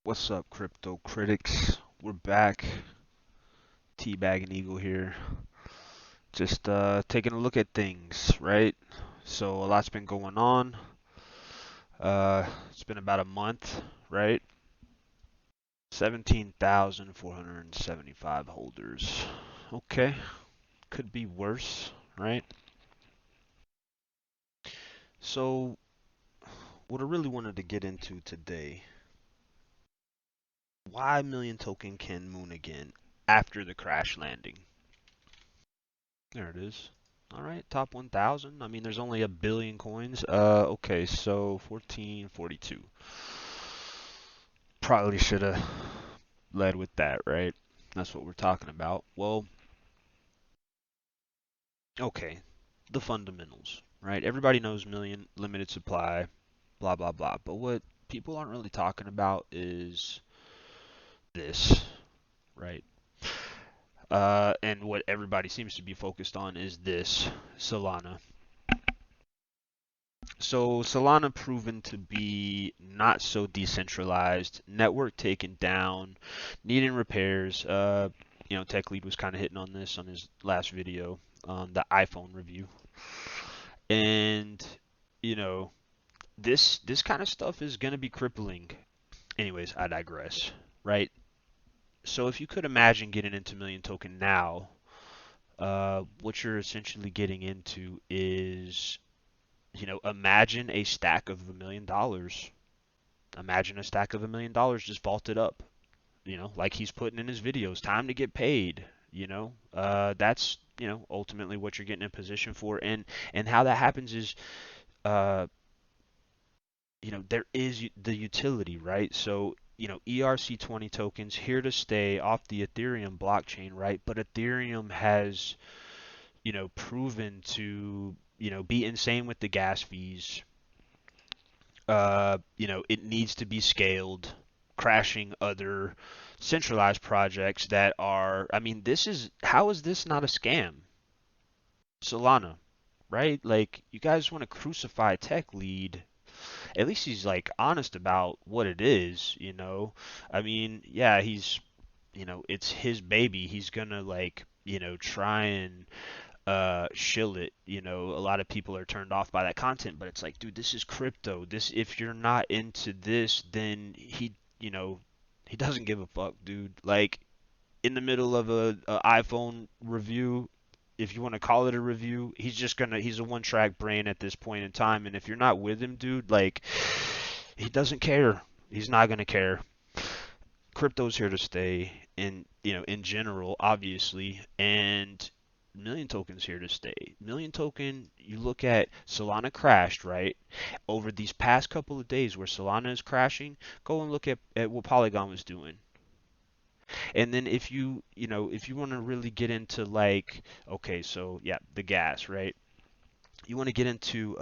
What's up, crypto critics? We're back. Teabagging Eagle here. Just taking a look at things, right? So a lot's been going on. It's been about a month, right? 17,475 holders. Okay, could be worse, right? So what I really wanted to get into today, why Million Token can moon again after the crash landing. There it is. All right, top 1,000. I mean, there's only a billion coins. Okay, so 1442. Probably should have led with that, right? That's what we're talking about. Well, okay, the fundamentals, right? Everybody knows million limited supply, blah blah blah. But what people aren't really talking about is this, right? And what everybody seems to be focused on is this Solana. So Solana proven to be not so decentralized, network taken down, needing repairs. Tech Lead was kind of hitting on this on his last video on the iPhone review, and you know this kind of stuff is gonna be crippling. Anyways, I digress. Right. So if you could imagine getting into Million Token now, what you're essentially getting into is imagine a stack of $1 million. Imagine a stack of $1 million just vaulted up, like he's putting in his videos. Time to get paid. That's ultimately what you're getting in position for, and how that happens is, uh, there is the utility, right? So ERC20 tokens here to stay off the Ethereum blockchain, right? But Ethereum has proven to be insane with the gas fees. It needs to be scaled, crashing other centralized projects that are, I mean, how is this not a scam? Solana, right? Like, you guys want to crucify Tech Lead. At least he's like honest about what it is. I mean, yeah, it's his baby. He's gonna like, try and shill it. A lot of people are turned off by that content, but it's like, dude, this is crypto. This, if you're not into this, then he doesn't give a fuck, dude. Like, in the middle of a iPhone review, if you want to call it a review, he's a one-track brain at this point in time, and if you're not with him, dude, like, he doesn't care. He's not gonna care. Crypto's here to stay, in general, obviously, and Million Token's here to stay. Million Token, you look at Solana crashed, right? Over these past couple of days where Solana is crashing, go and look at what Polygon was doing. And then if you want to really get into, like, okay, so yeah, the gas, right? You want to get into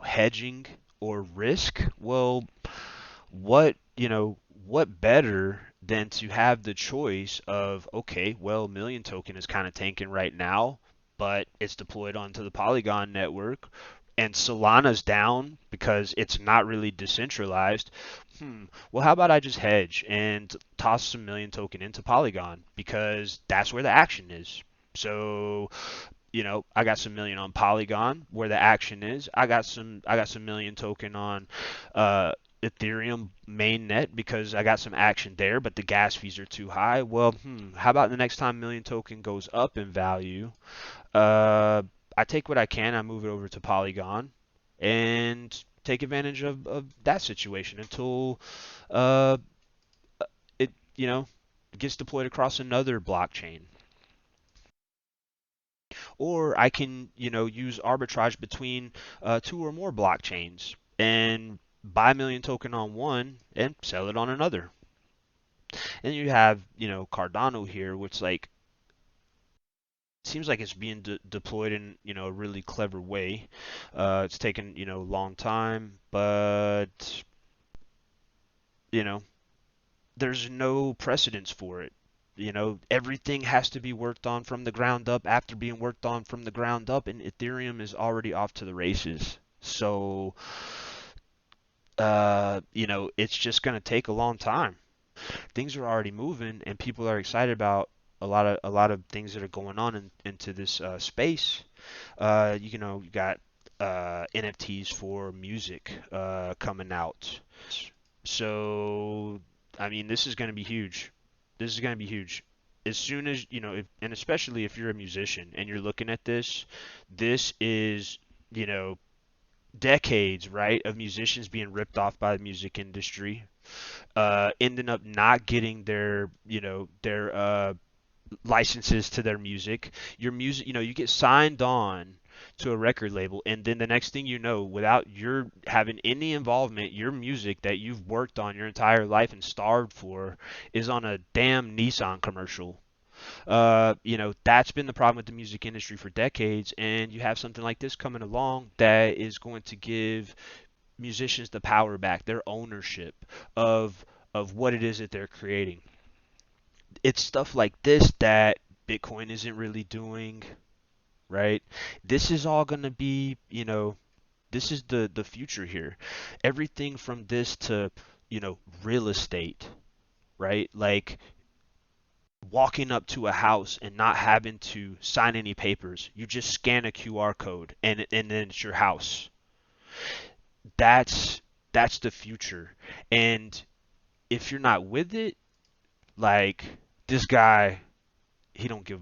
hedging or risk. Well, what better than to have the choice of, okay, well, Million Token is kind of tanking right now, but it's deployed onto the Polygon network, and Solana's down because it's not really decentralized. Well, how about I just hedge and toss some Million Token into Polygon because that's where the action is. So, I got some million on Polygon where the action is. I got some Million Token on uh, Ethereum mainnet because I got some action there, but the gas fees are too high. Well, how about the next time Million Token goes up in value? Uh, I take what I can, I move it over to Polygon, and take advantage of that situation until uh, it gets deployed across another blockchain. Or I can use arbitrage between two or more blockchains and buy a Million Token on one and sell it on another. And you have Cardano here, which, like, seems like it's being deployed in a really clever way. It's taken a long time, but you know there's no precedence for it. Everything has to be worked on from the ground up after being worked on from the ground up, and Ethereum is already off to the races. So it's just going to take a long time. Things are already moving, and people are excited about a lot of things that are going on into this space. You got NFTs for music coming out. So, I mean, this is going to be huge. This is going to be huge. As soon as, and especially if you're a musician and you're looking at this, this is, you know, decades, right, of musicians being ripped off by the music industry, ending up not getting their licenses to their music. Your music, you get signed on to a record label, and then the next thing you know, without your having any involvement, your music that you've worked on your entire life and starved for is on a damn Nissan commercial. That's been the problem with the music industry for decades, and you have something like this coming along that is going to give musicians the power back, their ownership of what it is that they're creating. It's stuff like this that Bitcoin isn't really doing, right? This is all going to be, this is the future here. Everything from this to, real estate, right? Like walking up to a house and not having to sign any papers. You just scan a QR code and then it's your house. That's the future. And if you're not with it, like this guy, he don't give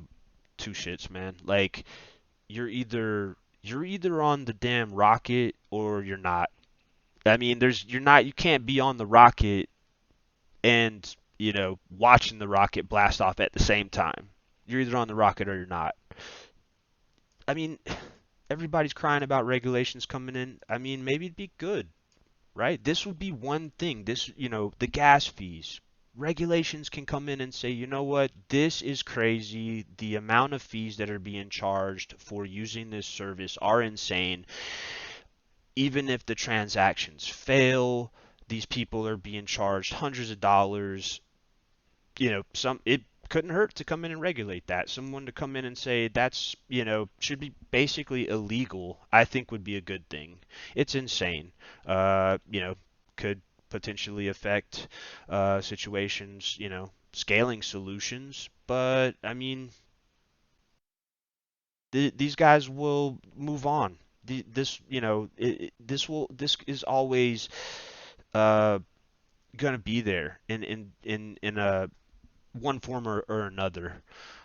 two shits, man. Like you're either on the damn rocket or you're not. I mean, you can't be on the rocket and, watching the rocket blast off at the same time. You're either on the rocket or you're not. I mean, everybody's crying about regulations coming in. I mean, maybe it'd be good, right? This would be one thing. The gas fees. Regulations can come in and say, you know what, this is crazy. The amount of fees that are being charged for using this service are insane. Even if the transactions fail, these people are being charged hundreds of dollars. It couldn't hurt to come in and regulate that. Someone to come in and say that's, should be basically illegal, I think would be a good thing. It's insane. Could potentially affect situations, scaling solutions, but I mean, these guys will move on. This, this is always uh, gonna be there in a one form or another,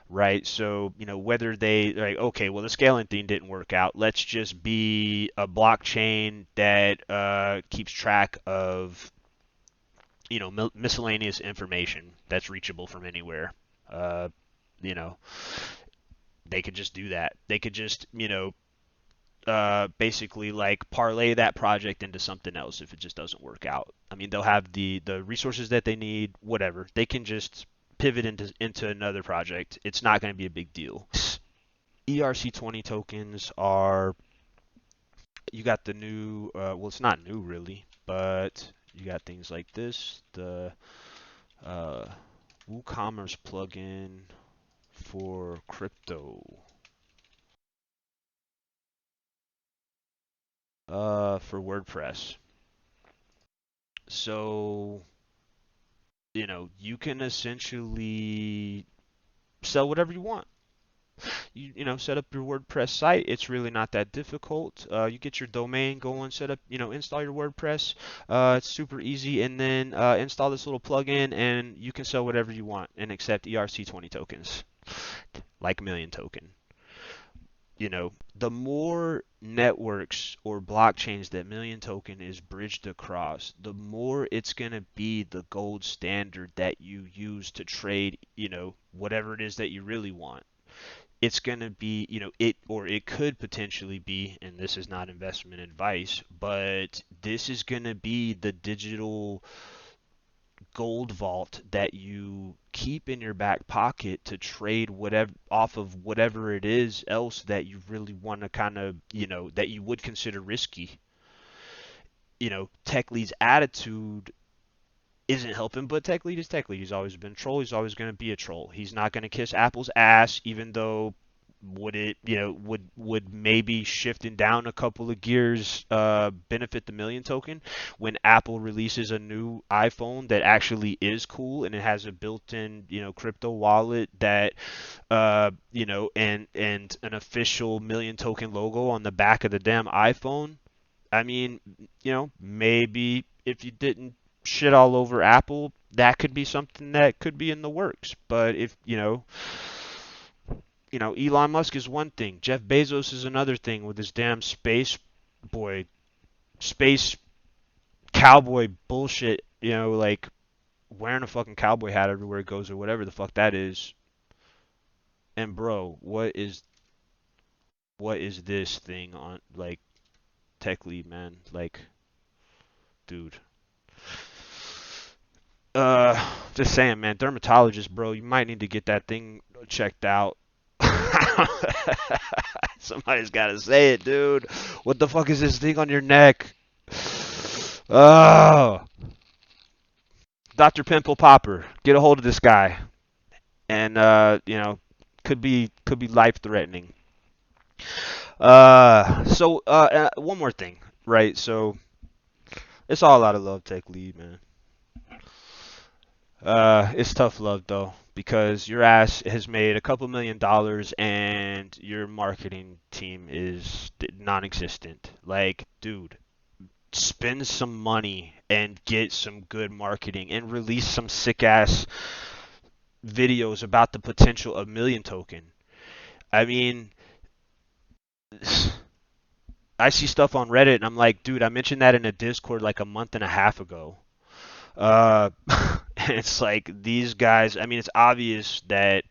right? So, whether they like, okay, well, the scaling thing didn't work out. Let's just be a blockchain that keeps track of, miscellaneous information that's reachable from anywhere. Uh, you know, they could just do that. They could just, basically like parlay that project into something else if it just doesn't work out. I mean, they'll have the resources that they need, whatever. They can just pivot into another project. It's not going to be a big deal. ERC20 tokens are, you got the new, well, it's not new really, but you got things like this, the uh, WooCommerce plugin for crypto, for WordPress. So, you can essentially sell whatever you want. Set up your WordPress site. It's really not that difficult. You get your domain going, set up, install your WordPress. It's super easy, and then install this little plugin, and you can sell whatever you want and accept ERC20 tokens, like Million Token. The more networks or blockchains that Million Token is bridged across, the more it's going to be the gold standard that you use to trade, whatever it is that you really want. It's going to be, it could potentially be, and this is not investment advice, but this is going to be the digital gold vault that you keep in your back pocket to trade whatever off of whatever it is else that you really want to kind of, that you would consider risky. Tech Lead's attitude isn't helping, but Tech Lead is Tech Lead. He's always been a troll. He's always going to be a troll. He's not going to kiss Apple's ass, even though would it, would maybe shifting down a couple of gears benefit the million token when Apple releases a new iPhone that actually is cool and it has a built-in, crypto wallet that and an official million token logo on the back of the damn iPhone. I mean, maybe if you didn't shit all over Apple, that could be something that could be in the works. But if, Elon Musk is one thing, Jeff Bezos is another thing with his damn boy, space cowboy bullshit, like wearing a fucking cowboy hat everywhere it goes or whatever the fuck that is. And bro, what is this thing on like tech lead, man? Like, dude. Just saying, man, dermatologist, bro, you might need to get that thing checked out. Somebody's got to say it, dude. What the fuck is this thing on your neck? Oh, Dr. Pimple Popper, get a hold of this guy, and could be life threatening. One more thing, right? So it's all out of love, tech lead, man. It's tough love though, because your ass has made a couple $1 million and your marketing team is non-existent. Like, dude, spend some money and get some good marketing and release some sick ass videos about the potential of million token. I mean, I see stuff on Reddit and I'm like, dude, I mentioned that in a Discord like a month and a half ago. Uh, it's like these guys. I mean, it's obvious that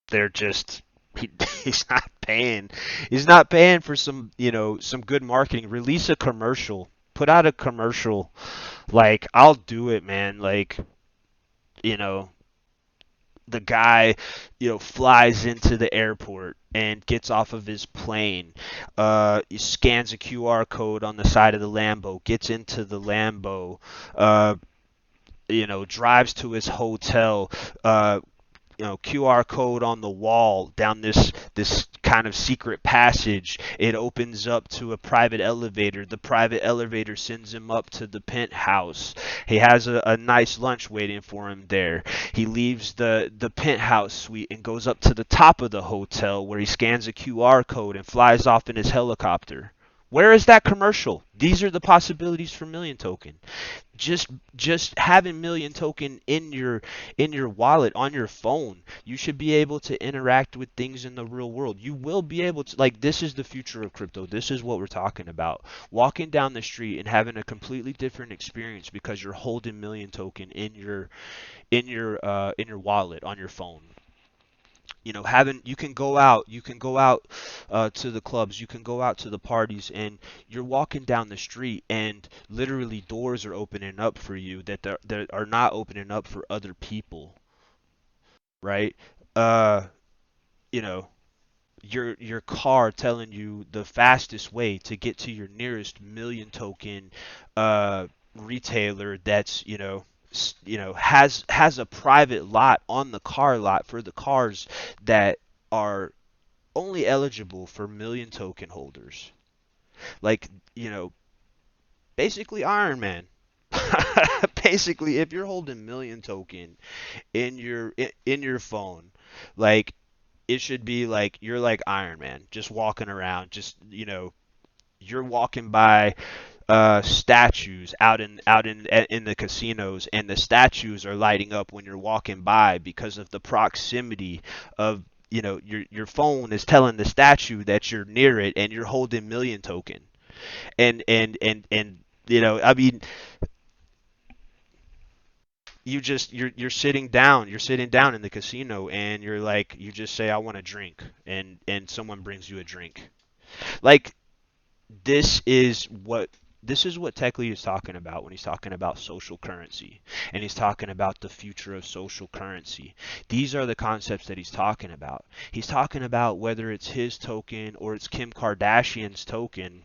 they're just he, he's not paying. He's not paying for some good marketing. Release a commercial. Put out a commercial. Like, I'll do it, man. Like, you know, the guy, flies into the airport and gets off of his plane. He scans a QR code on the side of the Lambo, gets into the Lambo, uh, drives to his hotel, QR code on the wall down this kind of secret passage. It opens up to a private elevator. The private elevator sends him up to the penthouse. He has a nice lunch waiting for him there. He leaves the penthouse suite and goes up to the top of the hotel where he scans a QR code and flies off in his helicopter. Where is that commercial? These are the possibilities for million token. Just having million token in your wallet on your phone, you should be able to interact with things in the real world. You will be able to, like, this is the future of crypto. This is what we're talking about. Walking down the street and having a completely different experience because you're holding million token in your wallet on your phone. Having you can go out to the clubs, you can go out to the parties, and you're walking down the street and literally doors are opening up for you that are not opening up for other people, right? uh you know your car telling you the fastest way to get to your nearest million token retailer that's has a private lot on the car lot for the cars that are only eligible for million token holders. Like, basically Iron Man. Basically, if you're holding million token in your phone, like, it should be like you're like Iron Man, just walking around, just you're walking by statues out in the casinos, and the statues are lighting up when you're walking by because of the proximity of your phone is telling the statue that you're near it and you're holding million token. And I mean, you're sitting down in the casino and you're like, you just say, I want a drink, and someone brings you a drink. Like, this is what this is what Tech Lee is talking about when he's talking about social currency, and he's talking about the future of social currency. These are the concepts that he's talking about. He's talking about whether it's his token or it's Kim Kardashian's token.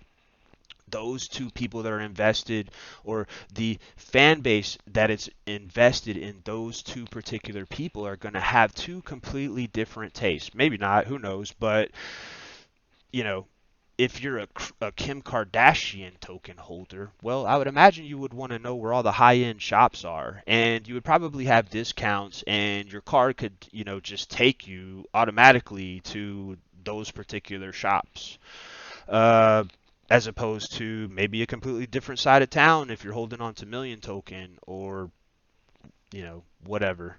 those two people that are invested, or the fan base that is invested in those two particular people, are going to have two completely different tastes. Maybe not, who knows, but you know, if you're a Kim Kardashian token holder, well, I would imagine you would want to know where all the high-end shops are, and you would probably have discounts, and your card could, just take you automatically to those particular shops. Uh, as opposed to maybe a completely different side of town if you're holding on to Million token, or, whatever.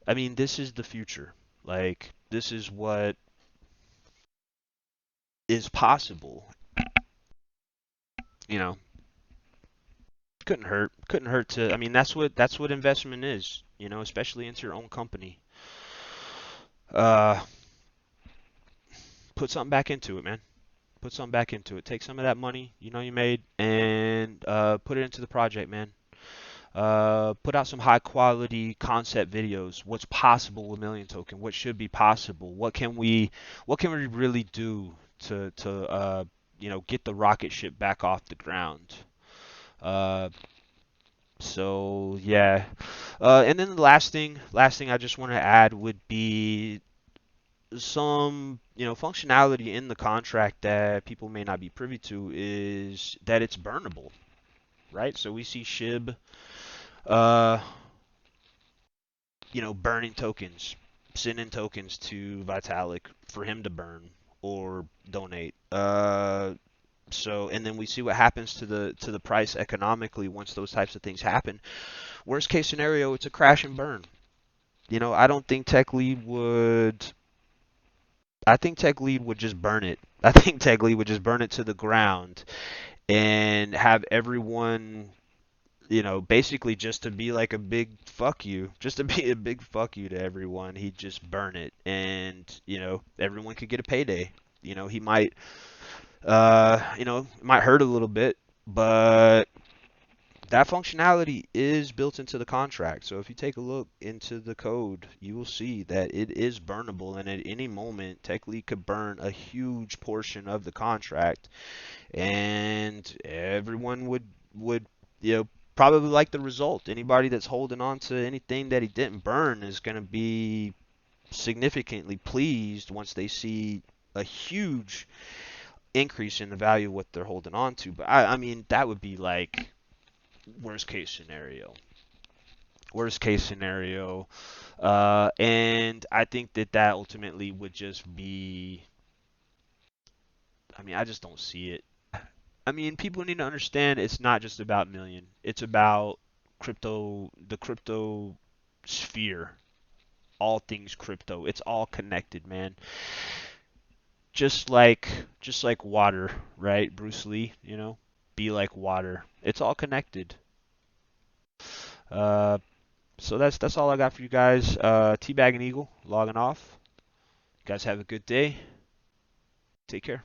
I mean, this is the future. Like, this is what is possible. You know, couldn't hurt. Couldn't hurt to. I mean, that's what investment is. Especially into your own company. Uh, put something back into it, man. Put something back into it. Take some of that money you made, and put it into the project, man. Put out some high quality concept videos. What's possible with Million Token? What should be possible? What can we really do to get the rocket ship back off the ground? Uh, so yeah. And then the last thing I just want to add would be some functionality in the contract that people may not be privy to, is that it's burnable, right? So we see SHIB, uh, burning tokens, sending tokens to Vitalik for him to burn or donate. So, and then we see what happens to the price economically once those types of things happen. Worst case scenario, it's a crash and burn. I don't think Tech Lead would. I think Tech Lead would just burn it. I think Tech Lead would just burn it to the ground and have everyone, basically just to be like a big fuck you, just to be a big fuck you to everyone. He'd just burn it, and everyone could get a payday. He might, it might hurt a little bit, but that functionality is built into the contract. So if you take a look into the code, you will see that it is burnable, and at any moment, TechLead could burn a huge portion of the contract, and everyone would probably like the result. Anybody that's holding on to anything that he didn't burn is going to be significantly pleased once they see a huge increase in the value of what they're holding on to. But I mean, that would be like worst case scenario. Worst case scenario. And I think that ultimately would just be. I mean, I just don't see it. I mean, people need to understand it's not just about Million. It's about crypto, the crypto sphere, all things crypto. It's all connected, man. Just like water, right? Bruce Lee, be like water. It's all connected. Uh, so that's all I got for you guys. Teabag and Eagle logging off. You guys have a good day. Take care.